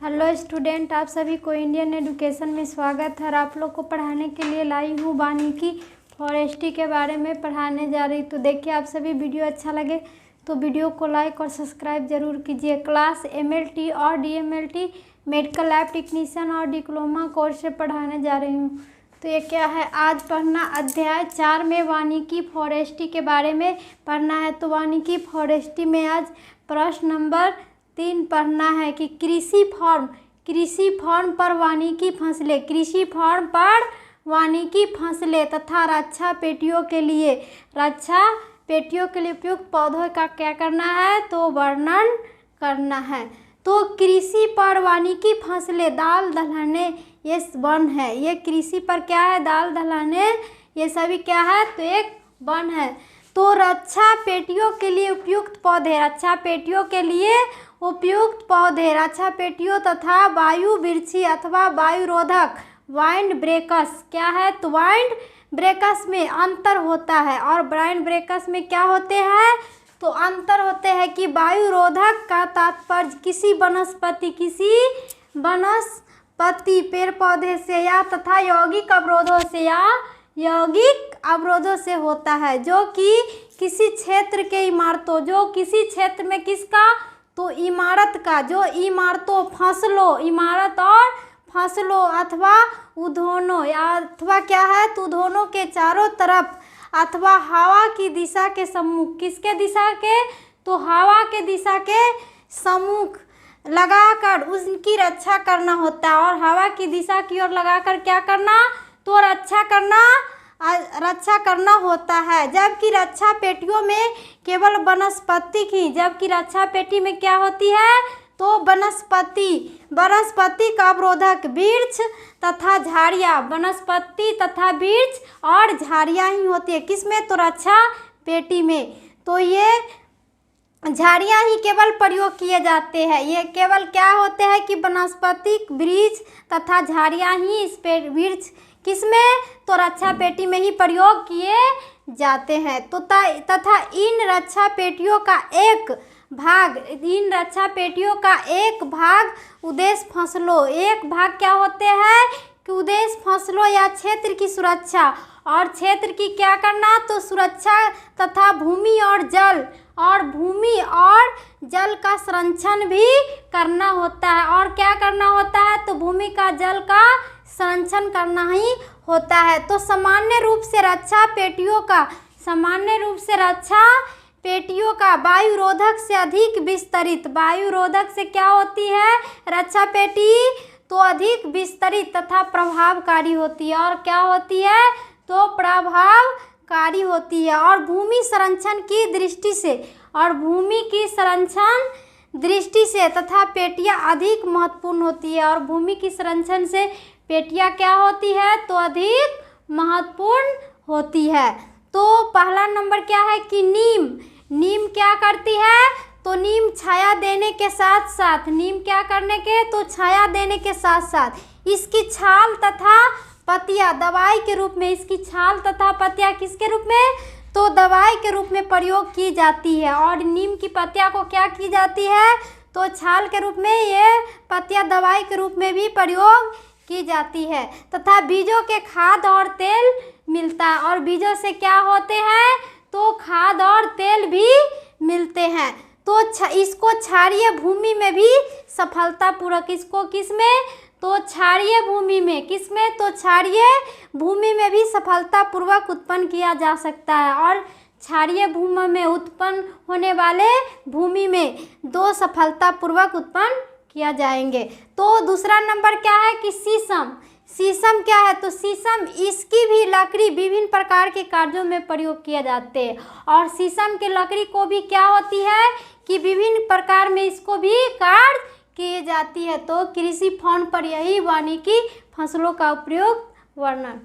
Hello student, आप सभी को इंडियन एजुकेशन में स्वागत है। और आप लोग को पढ़ाने के लिए लाई हूँ वानिकी फॉरेस्ट्री के बारे में पढ़ाने जा रही। तो देखिए, आप सभी वीडियो अच्छा लगे तो वीडियो को लाइक और सब्सक्राइब जरूर कीजिए। क्लास एमएलटी और डीएमएलटी मेडिकल लैब टेक्नीशियन और डिप्लोमा कोर्स से पढ़ाने जा रही हूँ। तो ये क्या है, आज पढ़ना अध्याय 4 में वानिकी फॉरेस्ट्री के बारे में पढ़ना है। तो वानिकी फॉरेस्ट्री में आज प्रश्न नंबर 3 पढ़ना है कि कृषि फॉर्म पर वानिकी फसलें, कृषि फॉर्म पर वानिकी फसलें तथा रक्षा पेटियों के लिए उपयुक्त पौधों का क्या करना है, तो वर्णन करना है। तो कृषि पर वानिकी फसलें, दाल दलहने ये वन है। ये कृषि पर क्या है, दाल दलहने ये सभी क्या है, तो एक वन है। तो रक्षा पेटियों के लिए उपयुक्त पौधे, रक्षा पेटियों के लिए उपयुक्त पौधे, रक्षा पेटियों तथा वायु वृक्षी अथवा वायुरोधक वाइंड ब्रेकर्स क्या है, तो वाइंड ब्रेकर्स में अंतर होता है। और वाइंड ब्रेकर्स में क्या होते हैं, तो अंतर होते हैं कि वायुरोधक का तात्पर्य किसी वनस्पति पेड़ पौधे से या तथा यौगिक अवरोधों से होता है, जो कि किसी क्षेत्र के इमारतों, जो किसी क्षेत्र में किसका, तो इमारत का, जो इमारतों इमारत और फसलों अथवा उद्यानों अथवा क्या है, तो उद्यानों के चारों तरफ अथवा हवा की दिशा के सम्मुख, किसके दिशा के, तो हवा के दिशा के सम्मुख लगाकर उसकी रक्षा करना होता है। और हवा की दिशा की ओर लगाकर क्या करना, तो रक्षा करना होता है। जबकि रक्षा पेटियों में केवल वनस्पति की, जबकि रक्षा पेटी में क्या होती है, तो वनस्पति का अवरोधक वृक्ष तथा झाड़ियाँ, वनस्पति तथा वृक्ष और झाड़ियाँ ही होती है। किसमें, तो रक्षा पेटी में। तो ये झाड़ियाँ ही केवल प्रयोग किए जाते हैं। ये केवल क्या होते हैं कि वनस्पति वृक्ष तथा झाड़ियाँ ही इस वृक्ष किसमें, तो रक्षा पेटी में ही प्रयोग किए जाते हैं। तो तथा इन रक्षा पेटियों का एक भाग उद्देश्य फसलों, एक भाग क्या होते हैं कि उद्देश्य फसलों या क्षेत्र की सुरक्षा और क्षेत्र की क्या करना, तो सुरक्षा तथा भूमि और जल का संरक्षण भी करना होता है। और क्या करना होता है, तो भूमि का जल का संरक्षण करना ही होता है। तो सामान्य रूप से रक्षा पेटियों का वायुरोधक से अधिक विस्तरित, वायुरोधक से क्या होती है रक्षा पेटी, तो अधिक विस्तरित तथा प्रभावकारी होती है। और क्या होती है, तो प्रभावकारी होती है। और भूमि संरक्षण की दृष्टि से तथा पेटियां अधिक महत्वपूर्ण होती है। और भूमि की संरक्षण से पेटियां क्या होती है, तो अधिक महत्वपूर्ण होती है। तो पहला नंबर क्या है कि नीम क्या करती है, तो नीम छाया देने के साथ साथ, नीम क्या करने के, तो छाया देने के साथ साथ इसकी छाल तथा पत्तियां दवाई के रूप में, इसकी छाल तथा पत्तियां किसके रूप में, तो दवाई के रूप में प्रयोग की जाती है। और नीम की पत्तियां को क्या की जाती है, तो छाल के रूप में, ये पत्तियां दवाई के रूप में भी प्रयोग की जाती है। तथा बीजों के खाद और तेल मिलता है। और बीजों से क्या होते हैं, तो खाद और तेल भी मिलते हैं। तो इसको क्षारीय भूमि में भी सफलतापूर्वक, इसको किसमें, तो क्षारीय भूमि में, किसमें, तो क्षारीय भूमि में भी सफलतापूर्वक उत्पन्न किया जा सकता है। और क्षारीय भूमि में उत्पन्न होने वाले भूमि में 2 सफलतापूर्वक उत्पन्न किया जाएंगे। तो दूसरा नंबर क्या है कि शीशम क्या है, तो शीशम इसकी भी लकड़ी विभिन्न प्रकार के कार्यों में प्रयोग किया जाते हैं। और शीशम की लकड़ी को भी क्या होती है कि विभिन्न प्रकार में इसको भी कार्य किए जाती है। तो कृषि फॉर्म पर यही वानिकी फसलों का उपयोग वर्णन।